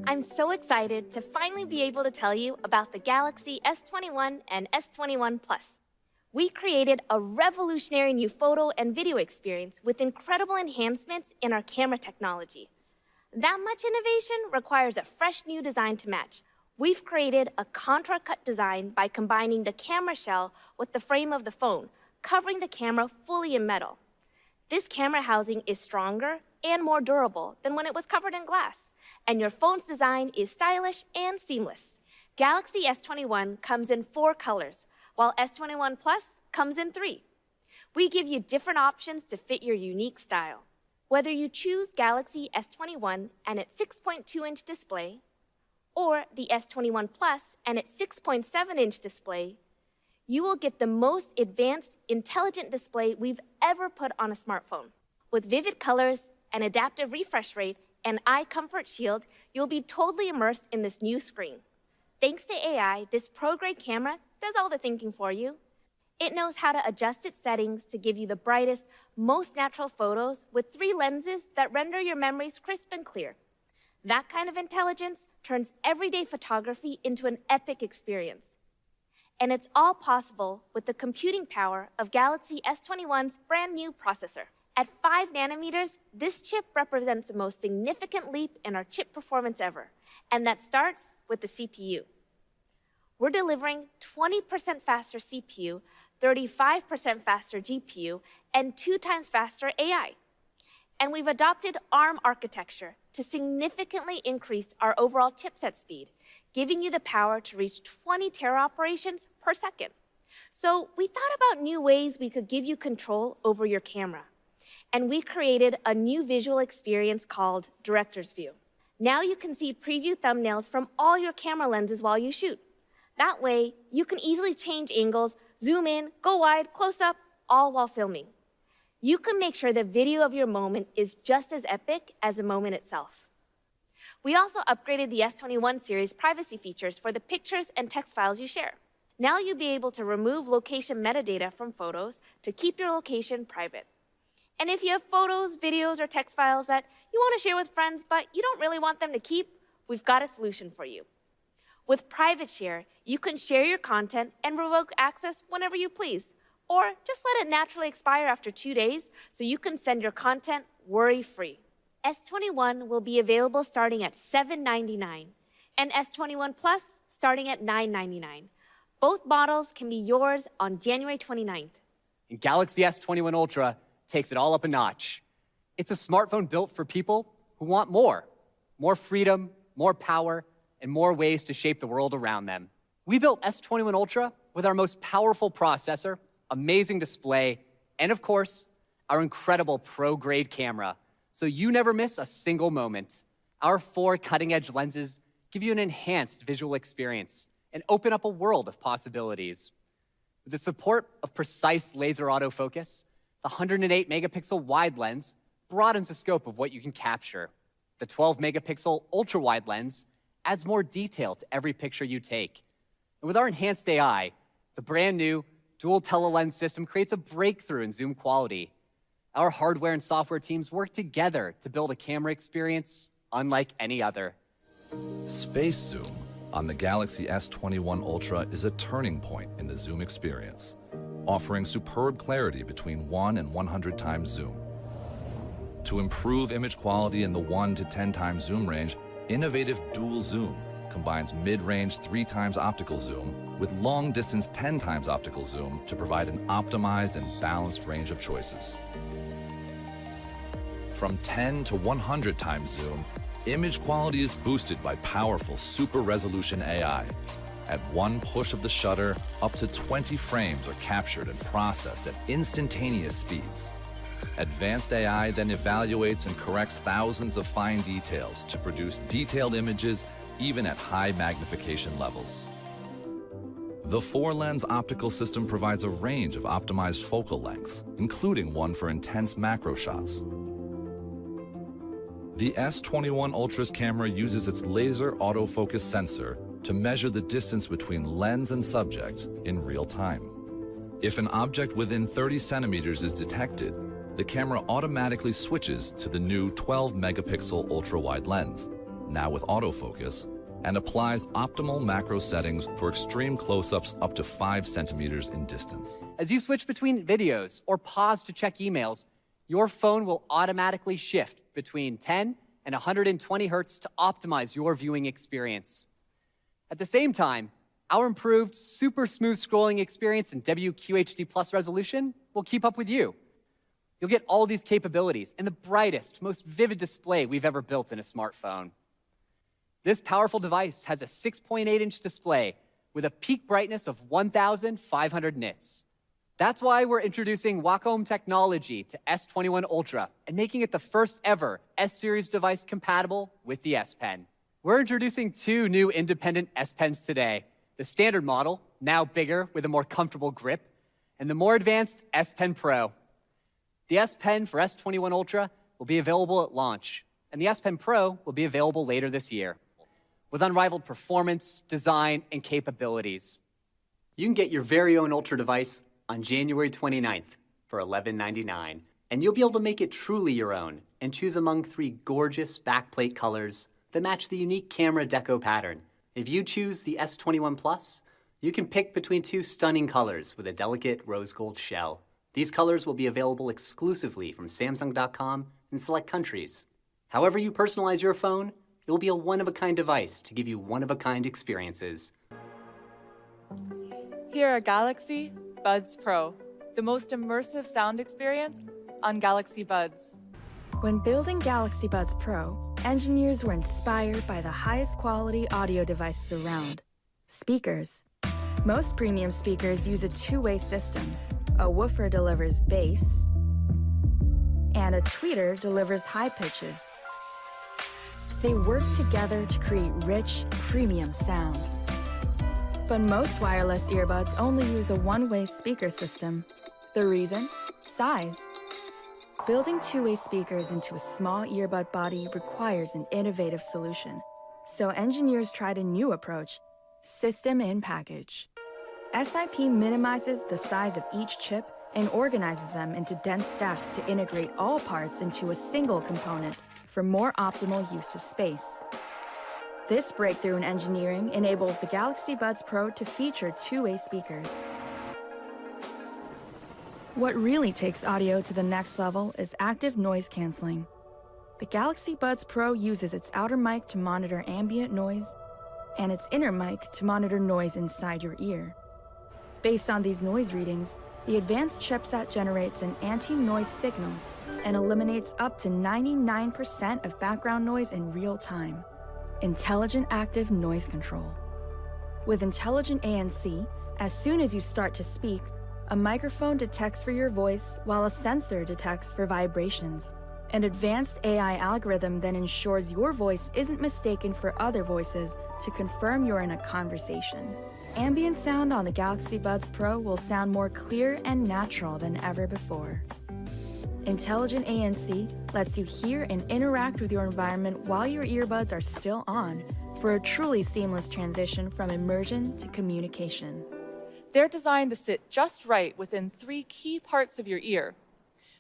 I'm so excited to finally be able to tell you about the Galaxy S21 and S21 Plus. We created a revolutionary new photo and video experience with incredible enhancements in our camera technology. That much innovation requires a fresh new design to match. We've created a contour-cut design by combining the camera shell with the frame of the phone, covering the camera fully in metal. This camera housing is stronger and more durable than when it was covered in glass, and your phone's design is stylish and seamless. Galaxy S21 comes in 4 colors, while S21 Plus comes in 3. We give you different options to fit your unique style. Whether you choose Galaxy S21 and its 6.2-inch display, or the S21 Plus and its 6.7-inch display, you will get the most advanced, intelligent display we've ever put on a smartphone. With vivid colors, an adaptive refresh rate, and eye comfort shield, you'll be totally immersed in this new screen. Thanks to AI, this pro-grade camera does all the thinking for you. It knows how to adjust its settings to give you the brightest, most natural photos with 3 lenses that render your memories crisp and clear. That kind of intelligence turns everyday photography into an epic experience. And it's all possible with the computing power of Galaxy S21's brand new processor. At 5 nanometers, this chip represents the most significant leap in our chip performance ever, and that starts with the CPU. We're delivering 20% faster CPU, 35% faster GPU, and 2 times faster AI. And we've adopted ARM architecture to significantly increase our overall chipset speed, giving you the power to reach 20 tera operations per second. So we thought about new ways we could give you control over your camera. And we created a new visual experience called Director's View. Now you can see preview thumbnails from all your camera lenses while you shoot. That way, you can easily change angles, zoom in, go wide, close up, all while filming. You can make sure the video of your moment is just as epic as the moment itself. We also upgraded the S21 series privacy features for the pictures and text files you share. Now you'll be able to remove location metadata from photos to keep your location private. And if you have photos, videos, or text files that you want to share with friends, but you don't really want them to keep, we've got a solution for you. With Private Share, you can share your content and revoke access whenever you please, or just let it naturally expire after 2 days so you can send your content worry-free. S21 will be available starting at $799, and S21 Plus starting at $999. Both models can be yours on January 29th. And Galaxy S21 Ultra takes it all up a notch. It's a smartphone built for people who want more. More freedom, more power, and more ways to shape the world around them. We built S21 Ultra with our most powerful processor, amazing display, and of course, our incredible pro-grade camera, so you never miss a single moment. Our 4 cutting-edge lenses give you an enhanced visual experience and open up a world of possibilities. With the support of precise laser autofocus, the 108-megapixel wide lens broadens the scope of what you can capture. The 12-megapixel ultra-wide lens adds more detail to every picture you take. And with our enhanced AI, the brand new dual telelens system creates a breakthrough in zoom quality. Our hardware and software teams work together to build a camera experience unlike any other. Space zoom on the Galaxy S21 Ultra is a turning point in the zoom experience, offering superb clarity between 1 and 100 times zoom. To improve image quality in the 1 to 10 times zoom range, innovative dual zoom combines mid-range 3 times optical zoom with long-distance 10 times optical zoom to provide an optimized and balanced range of choices. From 10 to 100 times zoom, image quality is boosted by powerful super-resolution AI. At one push of the shutter, up to 20 frames are captured and processed at instantaneous speeds. Advanced AI then evaluates and corrects thousands of fine details to produce detailed images even at high magnification levels. The 4-lens optical system provides a range of optimized focal lengths, including one for intense macro shots. The S21 Ultra's camera uses its laser autofocus sensor to measure the distance between lens and subject in real time. If an object within 30 centimeters is detected, the camera automatically switches to the new 12-megapixel ultra-wide lens, now with autofocus, and applies optimal macro settings for extreme close-ups up to 5 centimeters in distance. As you switch between videos or pause to check emails, your phone will automatically shift between 10 and 120 hertz to optimize your viewing experience. At the same time, our improved super smooth scrolling experience and WQHD+ resolution will keep up with you. You'll get all these capabilities in the brightest, most vivid display we've ever built in a smartphone. This powerful device has a 6.8-inch display with a peak brightness of 1,500 nits. That's why we're introducing Wacom technology to S21 Ultra and making it the first ever S-Series device compatible with the S Pen. We're introducing 2 new independent S Pens today. The standard model, now bigger with a more comfortable grip, and the more advanced S Pen Pro. The S Pen for S21 Ultra will be available at launch, and the S Pen Pro will be available later this year. With unrivaled performance, design, and capabilities. You can get your very own Ultra device on January 29th for $11.99, and you'll be able to make it truly your own and choose among 3 gorgeous backplate colors that match the unique camera deco pattern. If you choose the S21 Plus, you can pick between 2 stunning colors with a delicate rose gold shell. These colors will be available exclusively from Samsung.com in select countries. However you personalize your phone, it will be a one-of-a-kind device to give you one-of-a-kind experiences. Here are Galaxy Buds Pro, the most immersive sound experience on Galaxy Buds. When building Galaxy Buds Pro, engineers were inspired by the highest quality audio devices around: speakers. Most premium speakers use a 2-way system. A woofer delivers bass, and a tweeter delivers high pitches. They work together to create rich, premium sound. But most wireless earbuds only use a 1-way speaker system. The reason? Size. Building 2-way speakers into a small earbud body requires an innovative solution. So engineers tried a new approach: system in package. SiP minimizes the size of each chip and organizes them into dense stacks to integrate all parts into a single component for more optimal use of space. This breakthrough in engineering enables the Galaxy Buds Pro to feature 2-way speakers. What really takes audio to the next level is active noise canceling. The Galaxy Buds Pro uses its outer mic to monitor ambient noise and its inner mic to monitor noise inside your ear. Based on these noise readings, the advanced chipset generates an anti-noise signal and eliminates up to 99% of background noise in real time. Intelligent active noise control. With intelligent ANC, as soon as you start to speak, a microphone detects for your voice while a sensor detects for vibrations. An advanced AI algorithm then ensures your voice isn't mistaken for other voices to confirm you're in a conversation. Ambient sound on the Galaxy Buds Pro will sound more clear and natural than ever before. Intelligent ANC lets you hear and interact with your environment while your earbuds are still on for a truly seamless transition from immersion to communication. They're designed to sit just right within 3 key parts of your ear.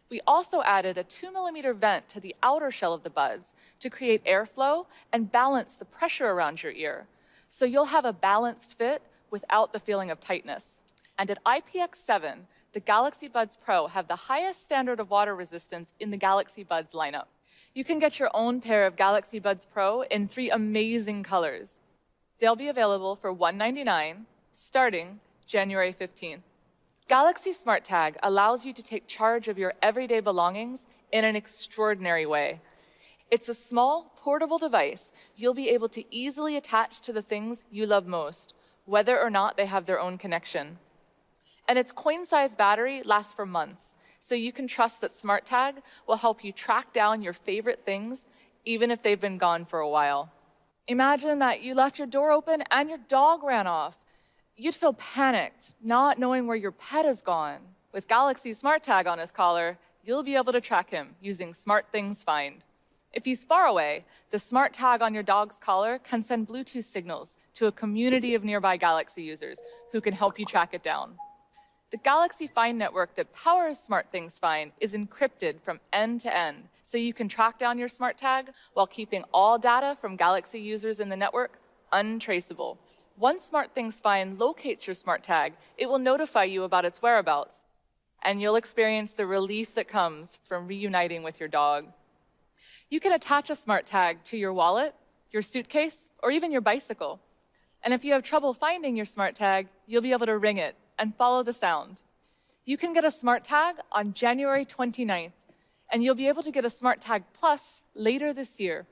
We also added a 2mm vent to the outer shell of the buds to create airflow and balance the pressure around your ear, so you'll have a balanced fit without the feeling of tightness. And at IPX7, the Galaxy Buds Pro have the highest standard of water resistance in the Galaxy Buds lineup. You can get your own pair of Galaxy Buds Pro in 3 amazing colors. They'll be available for $199, starting January 15th. Galaxy Smart Tag allows you to take charge of your everyday belongings in an extraordinary way. It's a small, portable device you'll be able to easily attach to the things you love most, whether or not they have their own connection. And its coin-sized battery lasts for months, so you can trust that Smart Tag will help you track down your favorite things, even if they've been gone for a while. Imagine that you left your door open and your dog ran off. You'd feel panicked, not knowing where your pet has gone. With Galaxy Smart Tag on his collar, you'll be able to track him using Smart Things Find. If he's far away, the Smart Tag on your dog's collar can send Bluetooth signals to a community of nearby Galaxy users who can help you track it down. The Galaxy Find network that powers Smart Things Find is encrypted from end to end so you can track down your smart tag while keeping all data from Galaxy users in the network untraceable. Once SmartThings Find locates your smart tag, it will notify you about its whereabouts, and you'll experience the relief that comes from reuniting with your dog. You can attach a smart tag to your wallet, your suitcase, or even your bicycle. And if you have trouble finding your smart tag, you'll be able to ring it and follow the sound. You can get a smart tag on January 29th, and you'll be able to get a smart tag plus later this year.